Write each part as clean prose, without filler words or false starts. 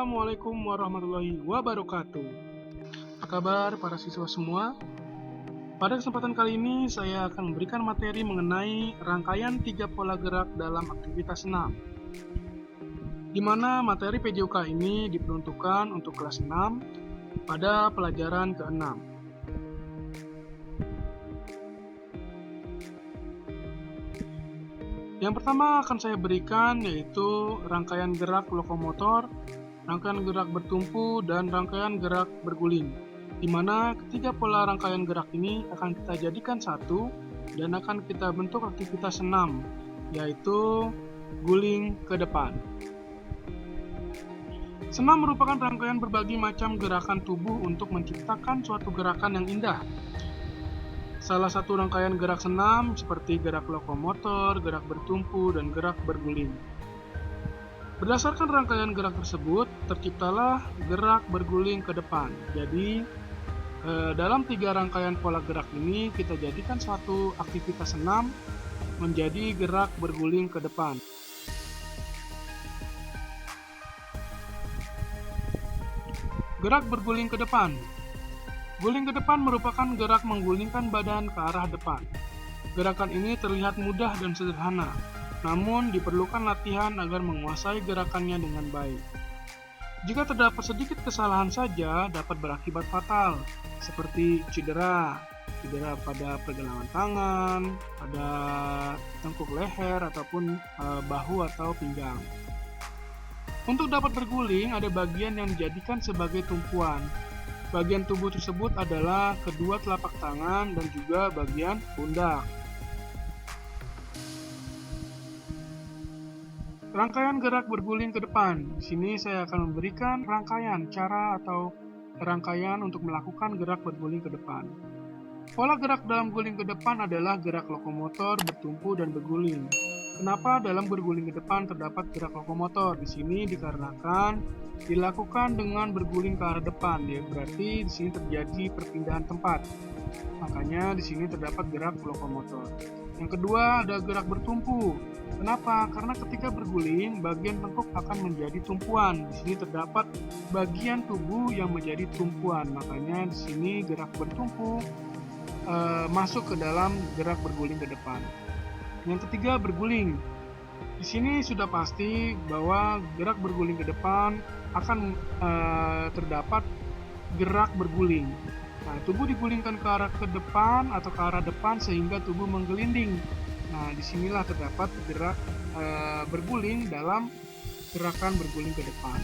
Assalamualaikum warahmatullahi wabarakatuh. Apa kabar para siswa semua? Pada kesempatan kali ini saya akan memberikan materi mengenai rangkaian 3 pola gerak dalam aktivitas 6. Di mana materi PJOK ini diperuntukkan untuk kelas 6 pada pelajaran ke-6. Yang pertama akan saya berikan yaitu rangkaian gerak lokomotor, rangkaian gerak bertumpu, dan rangkaian gerak berguling. Di mana ketiga pola rangkaian gerak ini akan kita jadikan satu dan akan kita bentuk aktivitas 6, yaitu guling ke depan. Senam merupakan rangkaian berbagai macam gerakan tubuh untuk menciptakan suatu gerakan yang indah. Salah satu rangkaian gerak senam seperti gerak lokomotor, gerak bertumpu, dan gerak berguling. Berdasarkan rangkaian gerak tersebut, terciptalah gerak berguling ke depan. Jadi, dalam 3 rangkaian pola gerak ini, kita jadikan suatu aktivitas senam menjadi gerak berguling ke depan. Gerak berguling ke depan. Guling ke depan merupakan gerak menggulingkan badan ke arah depan. Gerakan ini terlihat mudah dan sederhana, namun diperlukan latihan agar menguasai gerakannya dengan baik. Jika terdapat sedikit kesalahan saja dapat berakibat fatal, seperti cedera pada pergelangan tangan, pada tengkuk leher, ataupun bahu atau pinggang. Untuk dapat berguling, ada bagian yang dijadikan sebagai tumpuan. Bagian tubuh tersebut adalah kedua telapak tangan dan juga bagian pundak. Rangkaian gerak berguling ke depan. Di sini saya akan memberikan cara atau rangkaian untuk melakukan gerak berguling ke depan. Pola gerak dalam guling ke depan adalah gerak lokomotor, bertumpu, dan berguling. Kenapa dalam berguling ke depan terdapat gerak lokomotor? Di sini dikarenakan dilakukan dengan berguling ke arah depan, ya berarti di sini terjadi perpindahan tempat. Makanya di sini terdapat gerak lokomotor. Yang kedua ada gerak bertumpu. Kenapa? Karena ketika berguling, bagian tengkuk akan menjadi tumpuan. Di sini terdapat bagian tubuh yang menjadi tumpuan. Makanya di sini gerak bertumpu masuk ke dalam gerak berguling ke depan. Yang ketiga berguling. Di sini sudah pasti bahwa gerak berguling ke depan akan terdapat gerak berguling. Nah, tubuh digulingkan ke arah ke depan atau ke arah depan sehingga tubuh menggelinding. Nah, disinilah terdapat gerak berguling dalam gerakan berguling ke depan.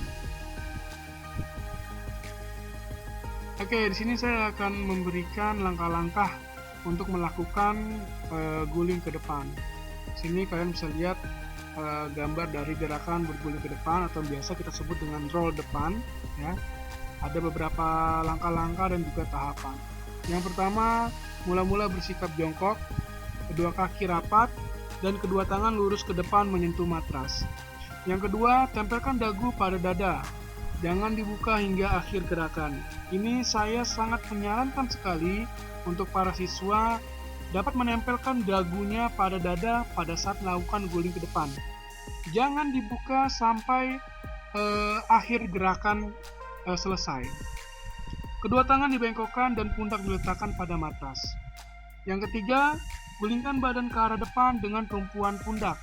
Oke, di sini saya akan memberikan langkah-langkah untuk melakukan guling ke depan. Di sini kalian bisa lihat gambar dari gerakan berguling ke depan atau biasa kita sebut dengan roll depan, ya. Ada beberapa langkah-langkah dan juga tahapan. Yang pertama, mula-mula bersikap jongkok, kedua kaki rapat, dan kedua tangan lurus ke depan menyentuh matras. Yang kedua, tempelkan dagu pada dada. Jangan dibuka hingga akhir gerakan. Ini saya sangat menyarankan sekali untuk para siswa dapat menempelkan dagunya pada dada pada saat melakukan guling ke depan. Jangan dibuka sampai akhir gerakan selesai. Kedua tangan dibengkokkan dan pundak diletakkan pada matras. Yang ketiga, gulingkan badan ke arah depan dengan tumpuan pundak.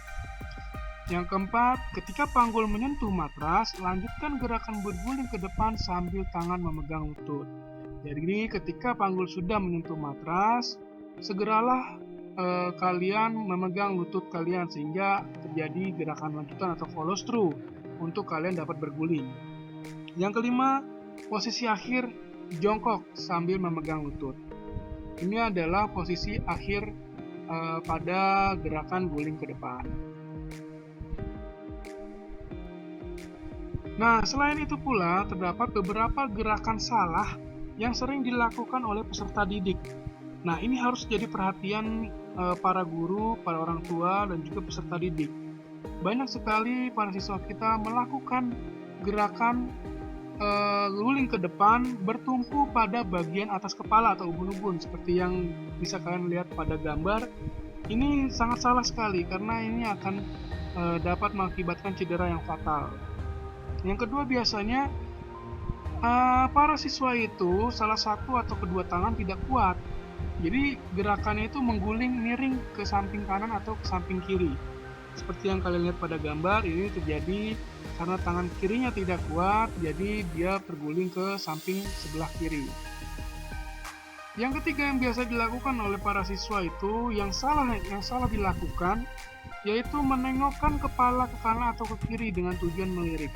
Yang keempat, ketika panggul menyentuh matras, lanjutkan gerakan berguling ke depan sambil tangan memegang lutut. Jadi ketika panggul sudah menyentuh matras, segeralah kalian memegang lutut kalian sehingga terjadi gerakan lanjutan atau follow through untuk kalian dapat berguling. Yang kelima, posisi akhir jongkok sambil memegang lutut. Ini adalah posisi akhir pada gerakan guling ke depan. Nah, selain itu pula terdapat beberapa gerakan salah yang sering dilakukan oleh peserta didik. Nah, ini harus jadi perhatian para guru, para orang tua, dan juga peserta didik. Banyak sekali para siswa kita melakukan gerakan guling ke depan bertumpu pada bagian atas kepala atau ubun-ubun seperti yang bisa kalian lihat pada gambar. Ini sangat salah sekali karena ini akan dapat mengakibatkan cedera yang fatal. Yang kedua, biasanya para siswa itu salah satu atau kedua tangan tidak kuat. Jadi gerakannya itu mengguling miring ke samping kanan atau ke samping kiri. Seperti yang kalian lihat pada gambar, ini terjadi karena tangan kirinya tidak kuat, jadi dia terguling ke samping sebelah kiri. Yang ketiga yang biasa dilakukan oleh para siswa itu yang salah dilakukan, yaitu menengokkan kepala ke kanan atau ke kiri dengan tujuan melirik.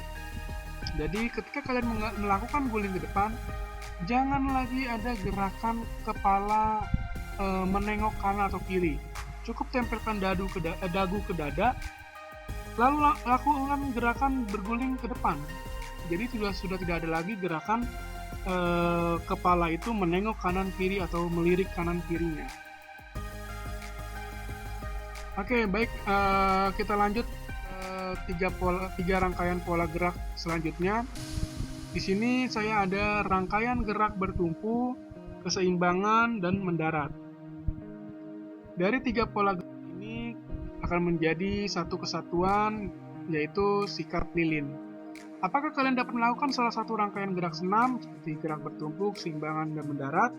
Jadi ketika kalian melakukan guling ke depan, jangan lagi ada gerakan kepala menengok kanan atau kiri. Cukup tempelkan dagu ke dada, lalu lakukan gerakan berguling ke depan. Jadi sudah tidak ada lagi gerakan kepala itu menengok kanan kiri atau melirik kanan kirinya. Oke, baik, kita lanjut tiga rangkaian pola gerak selanjutnya. Di sini saya ada rangkaian gerak bertumpu, keseimbangan, dan mendarat. Dari tiga pola gerak ini akan menjadi satu kesatuan, yaitu sikap lilin. Apakah kalian dapat melakukan salah satu rangkaian gerak senam seperti gerak bertumpu, keseimbangan, dan mendarat?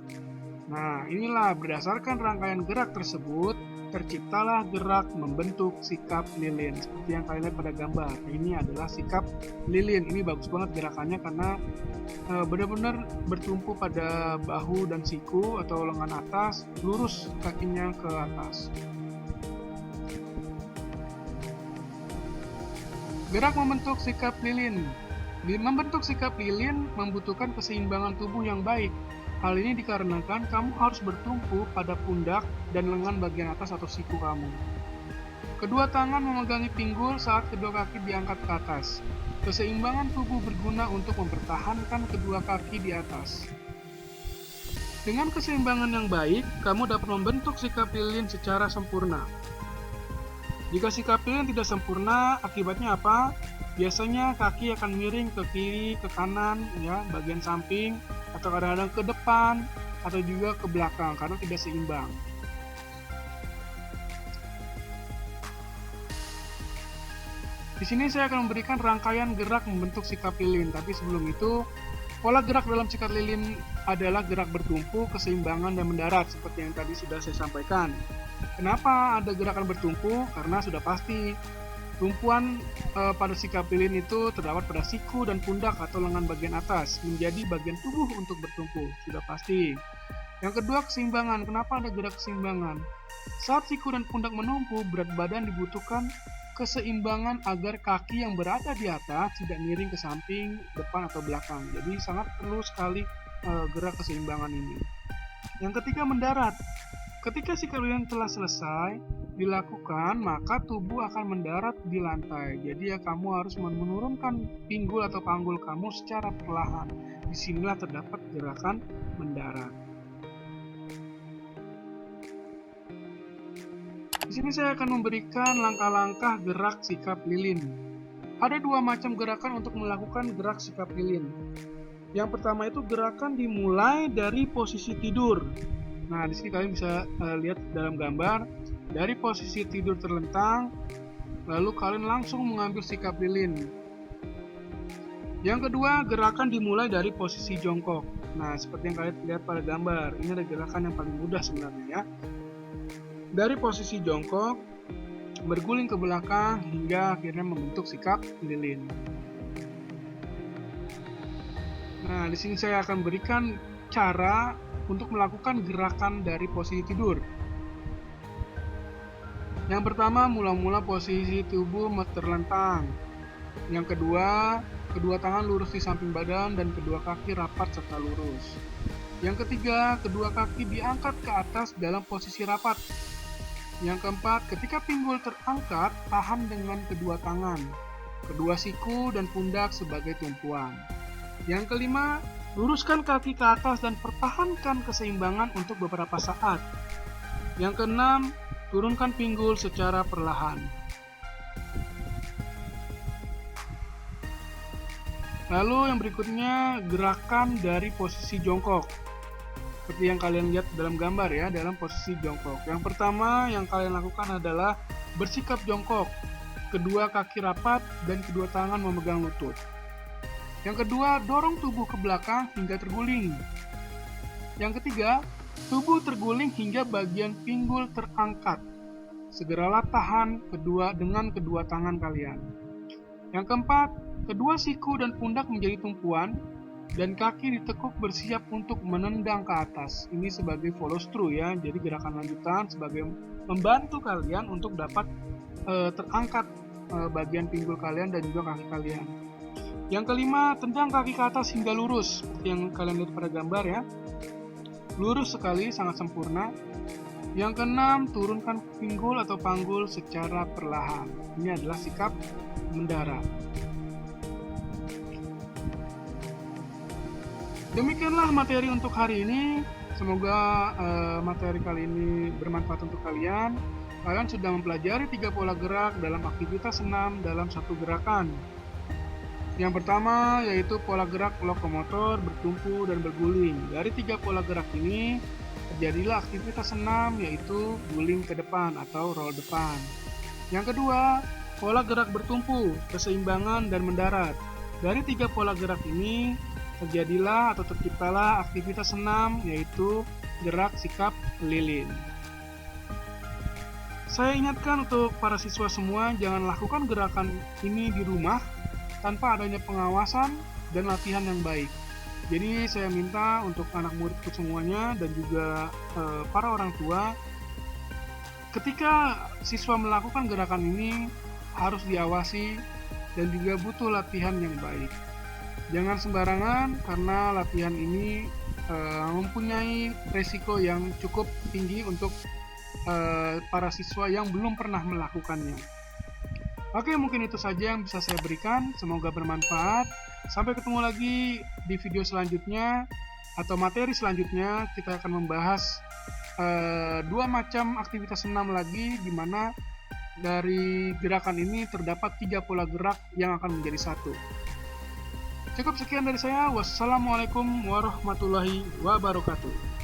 Nah, inilah berdasarkan rangkaian gerak tersebut terciptalah gerak membentuk sikap lilin seperti yang kalian lihat pada gambar. Ini adalah sikap lilin. Ini bagus banget gerakannya karena benar-benar bertumpu pada bahu dan siku atau lengan atas, lurus kakinya ke atas. Gerak membentuk sikap lilin. Membentuk sikap lilin membutuhkan keseimbangan tubuh yang baik. Hal ini dikarenakan kamu harus bertumpu pada pundak dan lengan bagian atas atau siku kamu. Kedua tangan memegangi pinggul saat kedua kaki diangkat ke atas. Keseimbangan tubuh berguna untuk mempertahankan kedua kaki di atas. Dengan keseimbangan yang baik, kamu dapat membentuk sikap lilin secara sempurna. Jika sikap lilin tidak sempurna, akibatnya apa? Biasanya kaki akan miring ke kiri, ke kanan, ya, bagian samping, atau kadang-kadang ke depan, atau juga ke belakang karena tidak seimbang. Di sini saya akan memberikan rangkaian gerak membentuk sikap lilin, tapi sebelum itu, pola gerak dalam sikap lilin adalah gerak bertumpu, keseimbangan, dan mendarat, seperti yang tadi sudah saya sampaikan. Kenapa ada gerakan bertumpu? Karena sudah pasti tumpuan pada sikap lilin itu terdapat pada siku dan pundak atau lengan bagian atas, menjadi bagian tubuh untuk bertumpu, sudah pasti. Yang kedua, keseimbangan. Kenapa ada gerak keseimbangan? Saat siku dan pundak menumpu, berat badan dibutuhkan keseimbangan agar kaki yang berada di atas tidak miring ke samping, depan, atau belakang. Jadi sangat perlu sekali gerak keseimbangan ini. Yang ketiga, mendarat. Ketika sikap lilin telah selesai dilakukan, maka tubuh akan mendarat di lantai. Jadi ya kamu harus menurunkan pinggul atau panggul kamu secara perlahan. Disinilah terdapat gerakan mendarat. Di sini saya akan memberikan langkah-langkah gerak sikap lilin. Ada dua macam gerakan untuk melakukan gerak sikap lilin. Yang pertama itu gerakan dimulai dari posisi tidur. Nah, di sini kalian bisa lihat dalam gambar dari posisi tidur terlentang, lalu kalian langsung mengambil sikap lilin. Yang kedua, gerakan dimulai dari posisi jongkok. Nah, seperti yang kalian lihat pada gambar, ini adalah gerakan yang paling mudah sebenarnya ya. Dari posisi jongkok, berguling ke belakang hingga akhirnya membentuk sikap lilin. Nah, di sini saya akan berikan cara untuk melakukan gerakan dari posisi tidur. Yang pertama, mula-mula posisi tubuh terlentang. Yang kedua, kedua tangan lurus di samping badan dan kedua kaki rapat serta lurus. Yang ketiga, kedua kaki diangkat ke atas dalam posisi rapat. Yang keempat, ketika pinggul terangkat, tahan dengan kedua tangan, kedua siku dan pundak sebagai tumpuan. Yang kelima, luruskan kaki ke atas dan pertahankan keseimbangan untuk beberapa saat. Yang keenam, turunkan pinggul secara perlahan. Lalu yang berikutnya, gerakan dari posisi jongkok. Seperti yang kalian lihat dalam gambar ya, dalam posisi jongkok. Yang pertama yang kalian lakukan adalah bersikap jongkok. Kedua kaki rapat dan kedua tangan memegang lutut. Yang kedua, dorong tubuh ke belakang hingga terguling. Yang ketiga, tubuh terguling hingga bagian pinggul terangkat. Segeralah tahan dengan kedua tangan kalian. Yang keempat, kedua siku dan pundak menjadi tumpuan dan kaki ditekuk bersiap untuk menendang ke atas. Ini sebagai follow through ya, jadi gerakan lanjutan sebagai membantu kalian untuk dapat terangkat bagian pinggul kalian dan juga kaki kalian. Yang kelima, tendang kaki ke atas hingga lurus, seperti yang kalian lihat pada gambar ya. Lurus sekali, sangat sempurna. Yang keenam, turunkan pinggul atau panggul secara perlahan. Ini adalah sikap mendarat. Demikianlah materi untuk hari ini. Semoga materi kali ini bermanfaat untuk kalian. Kalian sudah mempelajari 3 pola gerak dalam aktivitas senam dalam satu gerakan. Yang pertama yaitu pola gerak lokomotor, bertumpu, dan berguling. Dari 3 pola gerak ini terjadilah aktivitas senam yaitu guling ke depan atau roll depan. Yang kedua, pola gerak bertumpu, keseimbangan, dan mendarat. Dari 3 pola gerak ini terjadilah atau terciptalah aktivitas senam yaitu gerak sikap lilin. Saya ingatkan untuk para siswa semua, jangan lakukan gerakan ini di rumah tanpa adanya pengawasan dan latihan yang baik. Jadi saya minta untuk anak muridku semuanya dan juga para orang tua, ketika siswa melakukan gerakan ini harus diawasi dan juga butuh latihan yang baik. Jangan sembarangan karena latihan ini mempunyai resiko yang cukup tinggi untuk para siswa yang belum pernah melakukannya. Oke, mungkin itu saja yang bisa saya berikan. Semoga bermanfaat. Sampai ketemu lagi di video selanjutnya atau materi selanjutnya. Kita akan membahas 2 macam aktivitas senam lagi, di mana dari gerakan ini terdapat 3 pola gerak yang akan menjadi satu. Cukup sekian dari saya. Wassalamualaikum warahmatullahi wabarakatuh.